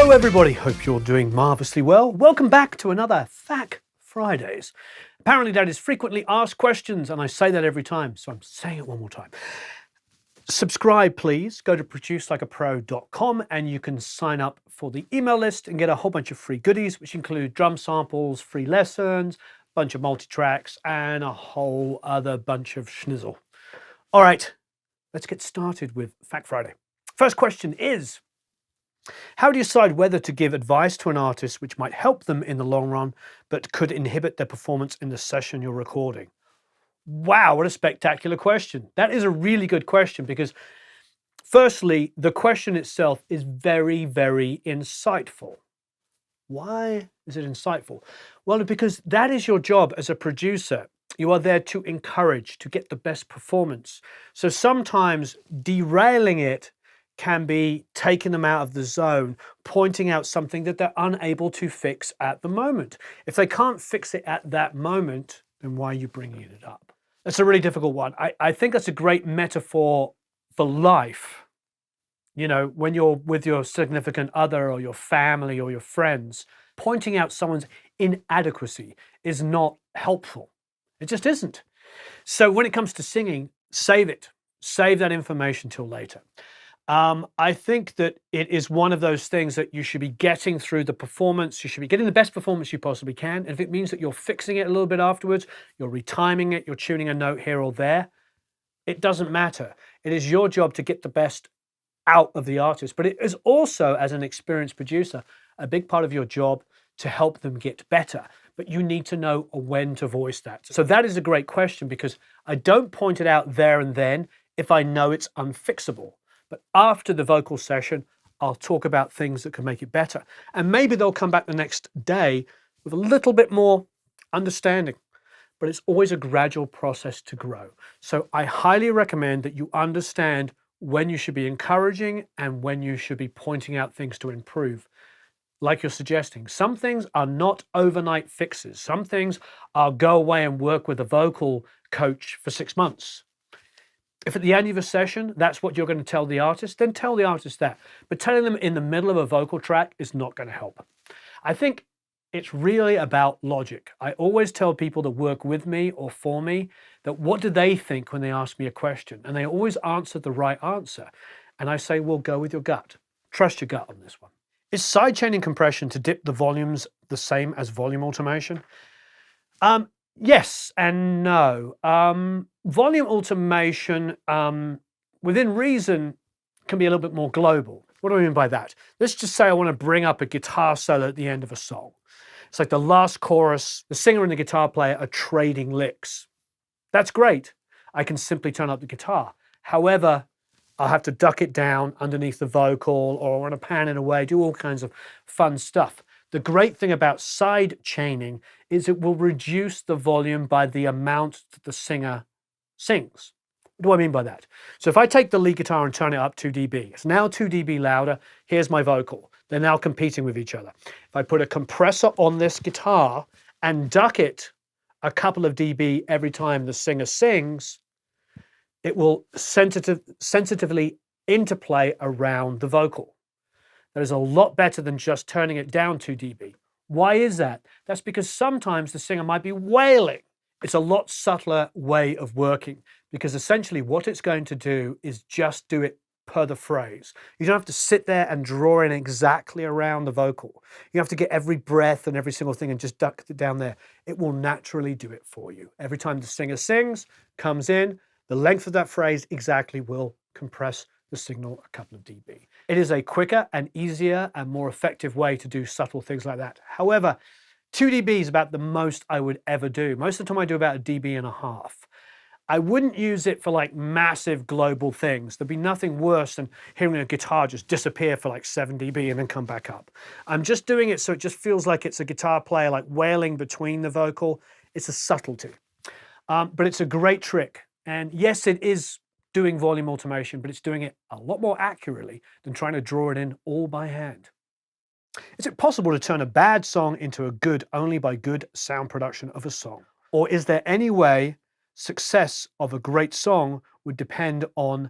Hello everybody, hope you're doing marvellously well. Welcome back to another FAQ Fridays. Apparently that is frequently asked questions, and I say that every time, so I'm saying it one more time. Subscribe please, go to producelikeapro.com and you can sign up for the email list and get a whole bunch of free goodies, which include drum samples, free lessons, a bunch of multi-tracks, and a whole other bunch of schnizzle. All right, let's get started with FAQ Friday. First question is, how do you decide whether to give advice to an artist which might help them in the long run, but could inhibit their performance in the session you're recording? Wow, what a spectacular question. That is a really good question because, firstly, the question itself is very, very insightful. Why is it insightful? Well, because that is your job as a producer. You are there to encourage, to get the best performance. So sometimes derailing it can be taking them out of the zone, pointing out something that they're unable to fix at the moment. If they can't fix it at that moment, then why are you bringing it up? That's a really difficult one. I think that's a great metaphor for life. You know, when you're with your significant other or your family or your friends, pointing out someone's inadequacy is not helpful. It just isn't. So when it comes to singing, save it. Save that information till later. I think that it is one of those things that you should be getting through the performance. You should be getting the best performance you possibly can. And if it means that you're fixing it a little bit afterwards, you're retiming it, you're tuning a note here or there, it doesn't matter. It is your job to get the best out of the artist. But it is also, as an experienced producer, a big part of your job to help them get better. But you need to know when to voice that. So that is a great question because I don't point it out there and then if I know it's unfixable. But after the vocal session, I'll talk about things that can make it better. And maybe they'll come back the next day with a little bit more understanding. But it's always a gradual process to grow. So I highly recommend that you understand when you should be encouraging and when you should be pointing out things to improve. Like you're suggesting, some things are not overnight fixes. Some things are go away and work with a vocal coach for 6 months. If at the end of a session, that's what you're going to tell the artist, then tell the artist that. But telling them in the middle of a vocal track is not going to help. I think it's really about logic. I always tell people that work with me or for me that what do they think when they ask me a question? And they always answer the right answer. And I say, well, go with your gut. Trust your gut on this one. Is sidechaining compression to dip the volumes the same as volume automation? Yes and no. Volume automation, within reason, can be a little bit more global. What do I mean by that? Let's just say I want to bring up a guitar solo at the end of a song. It's like the last chorus, the singer and the guitar player are trading licks. That's great. I can simply turn up the guitar. However, I'll have to duck it down underneath the vocal, or I want to pan it away, do all kinds of fun stuff. The great thing about sidechaining is it will reduce the volume by the amount that the singer sings. What do I mean by that? So if I take the lead guitar and turn it up 2 dB, it's now 2 dB louder, here's my vocal. They're now competing with each other. If I put a compressor on this guitar and duck it a couple of dB every time the singer sings, it will sensitively interplay around the vocal. That is a lot better than just turning it down 2 dB. Why is that? That's because sometimes the singer might be wailing. It's a lot subtler way of working because essentially what it's going to do is just do it per the phrase. You don't have to sit there and draw in exactly around the vocal. You have to get every breath and every single thing and just duck it down there. It will naturally do it for you. Every time the singer sings, comes in, the length of that phrase exactly will compress the signal a couple of dB. It is a quicker and easier and more effective way to do subtle things like that. However, 2 dB is about the most I would ever do. Most of the time I do about 1.5 dB. I wouldn't use it for like massive global things. There'd be nothing worse than hearing a guitar just disappear for like 7 dB and then come back up. I'm just doing it so it just feels like it's a guitar player like wailing between the vocal. It's a subtlety, but it's a great trick. And yes, it is doing volume automation, but it's doing it a lot more accurately than trying to draw it in all by hand. Is it possible to turn a bad song into a good only by good sound production of a song? Or is there any way success of a great song would depend on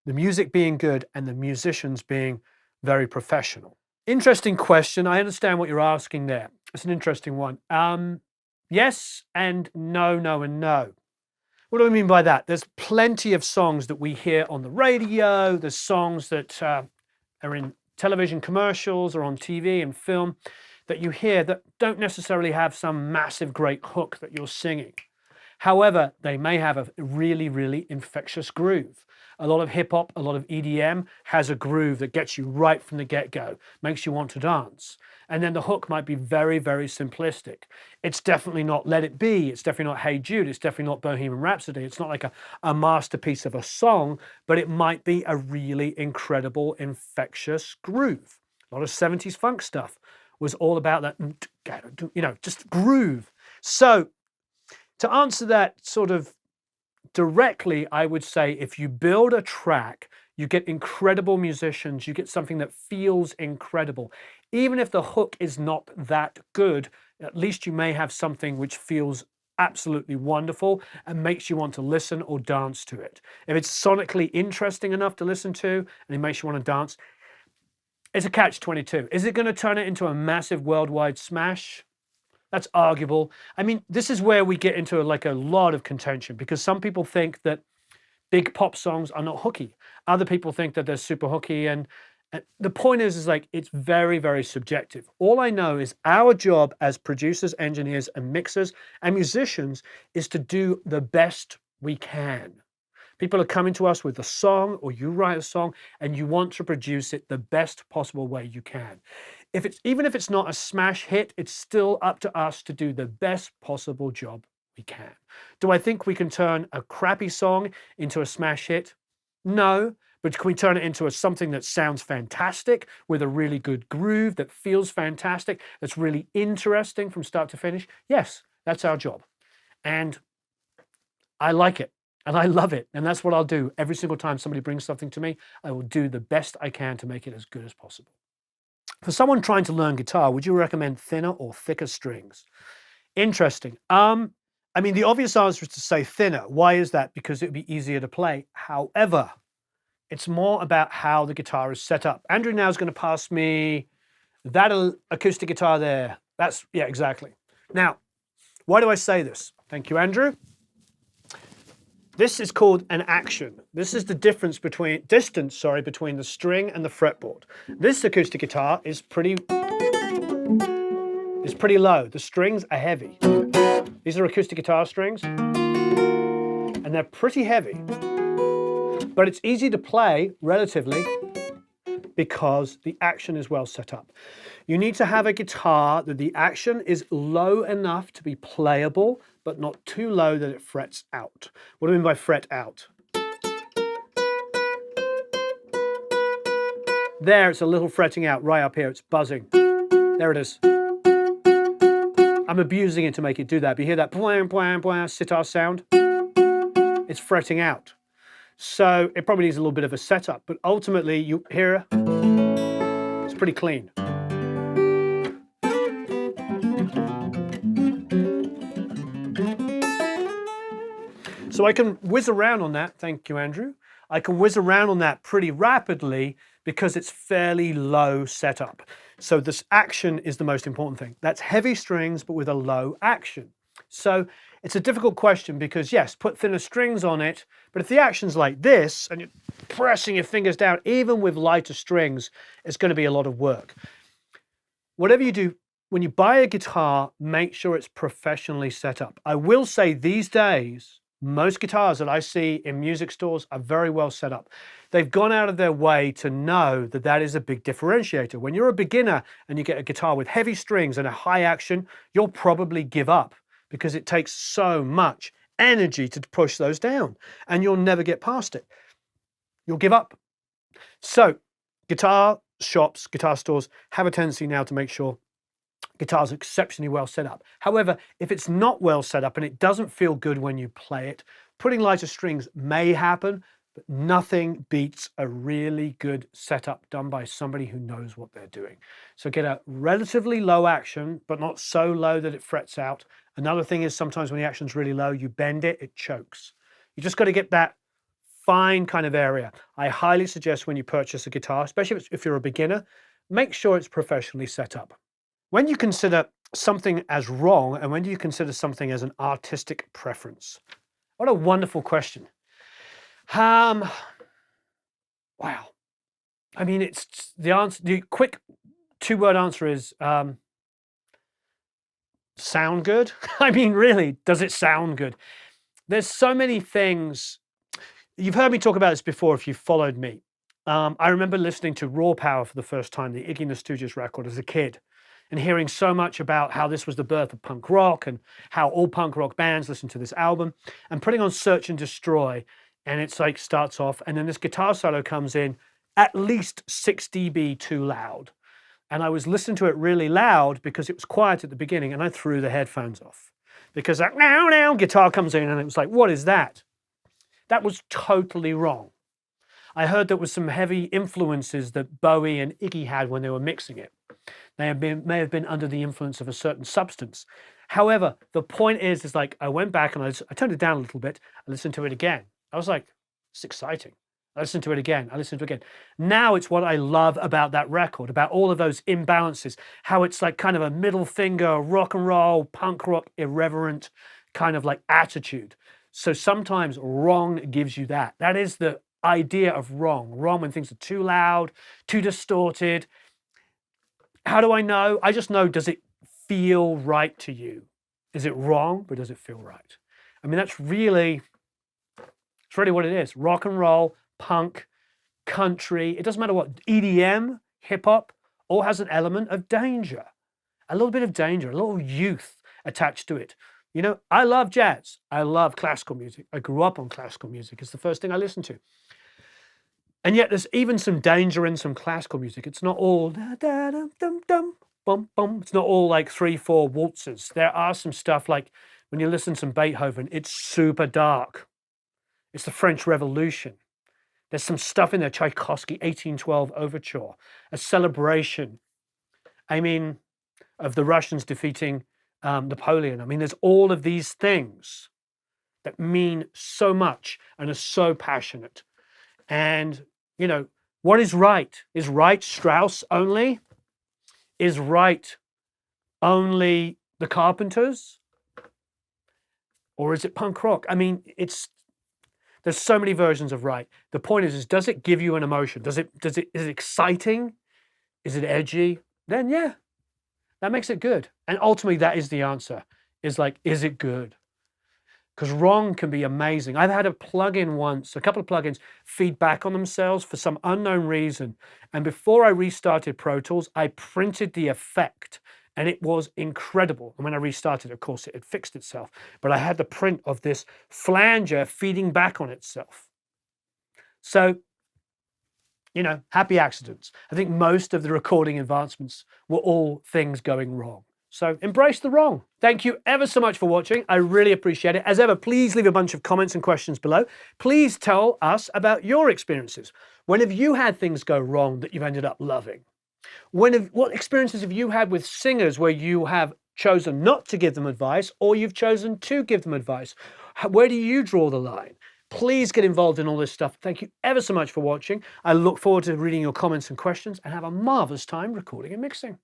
the music being good and the musicians being very professional? Interesting question. I understand what you're asking there. It's an interesting one. Yes and no, no and no. What do I mean by that? There's plenty of songs that we hear on the radio. There's songs that are in television commercials or on TV and film that you hear that don't necessarily have some massive great hook that you're singing. However, they may have a really, really infectious groove. A lot of hip hop, a lot of EDM has a groove that gets you right from the get-go, makes you want to dance. And then the hook might be very, very simplistic. It's definitely not Let It Be. It's definitely not Hey Jude. It's definitely not Bohemian Rhapsody. It's not like a masterpiece of a song, but it might be a really incredible, infectious groove. A lot of 70s funk stuff was all about that, just groove. So to answer that sort of directly, I would say if you build a track, you get incredible musicians, you get something that feels incredible. Even if the hook is not that good, at least you may have something which feels absolutely wonderful and makes you want to listen or dance to it. If it's sonically interesting enough to listen to and it makes you want to dance, it's a catch-22. Is it going to turn it into a massive worldwide smash? That's arguable. I mean, this is where we get into like a lot of contention because some people think that big pop songs are not hooky. Other people think that they're super hooky. And the point is like, it's very, very subjective. All I know is our job as producers, engineers, and mixers and musicians is to do the best we can. People are coming to us with a song or you write a song and you want to produce it the best possible way you can. Even if it's not a smash hit, it's still up to us to do the best possible job we can. Do I think we can turn a crappy song into a smash hit? No, but can we turn it into something that sounds fantastic with a really good groove, that feels fantastic, that's really interesting from start to finish? Yes, that's our job. And I like it. And I love it. And that's what I'll do. Every single time somebody brings something to me, I will do the best I can to make it as good as possible. For someone trying to learn guitar, would you recommend thinner or thicker strings? Interesting. I mean, the obvious answer is to say thinner. Why is that? Because it would be easier to play. However, it's more about how the guitar is set up. Andrew now is going to pass me that acoustic guitar there. Yeah, exactly. Now, why do I say this? Thank you, Andrew. This is called an action. This is the distance between the string and the fretboard. This acoustic guitar is pretty low. The strings are heavy. These are acoustic guitar strings, and they're pretty heavy. But it's easy to play, relatively, because the action is well set up. You need to have a guitar that the action is low enough to be playable, but not too low that it frets out. What do I mean by fret out? There, it's a little fretting out right up here. It's buzzing. There it is. I'm abusing it to make it do that. But you hear that bwang, bwang, bwang, sitar sound? It's fretting out. So it probably needs a little bit of a setup, but ultimately you hear it's pretty clean. So I can whiz around on that, thank you, Andrew. I can whiz around on that pretty rapidly because it's fairly low setup. So this action is the most important thing. That's heavy strings, but with a low action. So it's a difficult question because yes, put thinner strings on it, but if the action's like this and you're pressing your fingers down, even with lighter strings, it's going to be a lot of work. Whatever you do, when you buy a guitar, make sure it's professionally set up. I will say these days, most guitars that I see in music stores are very well set up. They've gone out of their way to know that that is a big differentiator. When you're a beginner and you get a guitar with heavy strings and a high action, you'll probably give up because it takes so much energy to push those down and you'll never get past it. You'll give up. So guitar shops, guitar stores have a tendency now to make sure guitars are exceptionally well set up. However, if it's not well set up and it doesn't feel good when you play it, putting lighter strings may happen, but nothing beats a really good setup done by somebody who knows what they're doing. So get a relatively low action, but not so low that it frets out. Another thing is sometimes when the action's really low, you bend it, it chokes. You just got to get that fine kind of area. I highly suggest when you purchase a guitar, especially if you're a beginner, make sure it's professionally set up. When you consider something as wrong, and when do you consider something as an artistic preference? What a wonderful question. Wow. I mean, it's the answer. The quick two-word answer is sound good. I mean, really, does it sound good? There's so many things. You've heard me talk about this before if you've followed me. I remember listening to Raw Power for the first time, the Iggy and the Stooges record, as a kid, and hearing so much about how this was the birth of punk rock and how all punk rock bands listen to this album, and putting on Search and Destroy, and it's like starts off, and then this guitar solo comes in at least 6 dB too loud. And I was listening to it really loud because it was quiet at the beginning, and I threw the headphones off because that now guitar comes in, and it was like, what is that? That was totally wrong. I heard there was some heavy influences that Bowie and Iggy had when they were mixing it. They may have been under the influence of a certain substance. However, the point is like I went back and I turned it down a little bit. I listened to it again. I was like, it's exciting. I listened to it again. I listened to it again. Now it's what I love about that record, about all of those imbalances, how it's like kind of a middle finger, rock and roll, punk rock, irreverent kind of like attitude. So sometimes wrong gives you that. That is the idea of wrong. Wrong when things are too loud, too distorted. How do I know? I just know, does it feel right to you? Is it wrong, but does it feel right? I mean, it's really what it is. Rock and roll, punk, country, it doesn't matter what, EDM, hip hop, all has an element of danger. A little bit of danger, a little youth attached to it. You know, I love jazz. I love classical music. I grew up on classical music. It's the first thing I listened to. And yet there's even some danger in some classical music. It's not all da da dum dum dum bum bum. It's not all like 3-4 waltzes. There are some stuff like when you listen to some Beethoven, it's super dark. It's the French Revolution. There's some stuff in there, Tchaikovsky, 1812 Overture, a celebration, I mean, of the Russians defeating Napoleon. I mean, there's all of these things that mean so much and are so passionate. And, you know, what is right? Is right Strauss only? Is right only the Carpenters? Or is it punk rock? I mean, there's so many versions of right. The point is does it give you an emotion? Is it exciting? Is it edgy? Then yeah, that makes it good. And ultimately that is the answer, is like, is it good? Because wrong can be amazing. I've had a plugin once, a couple of plugins feed back on themselves for some unknown reason. And before I restarted Pro Tools, I printed the effect. And it was incredible. And when I restarted, of course, it had fixed itself. But I had the print of this flanger feeding back on itself. So, you know, happy accidents. I think most of the recording advancements were all things going wrong. So embrace the wrong. Thank you ever so much for watching. I really appreciate it. As ever, please leave a bunch of comments and questions below. Please tell us about your experiences. When have you had things go wrong that you've ended up loving? What experiences have you had with singers where you have chosen not to give them advice, or you've chosen to give them advice? Where do you draw the line? Please get involved in all this stuff. Thank you ever so much for watching. I look forward to reading your comments and questions, and have a marvelous time recording and mixing.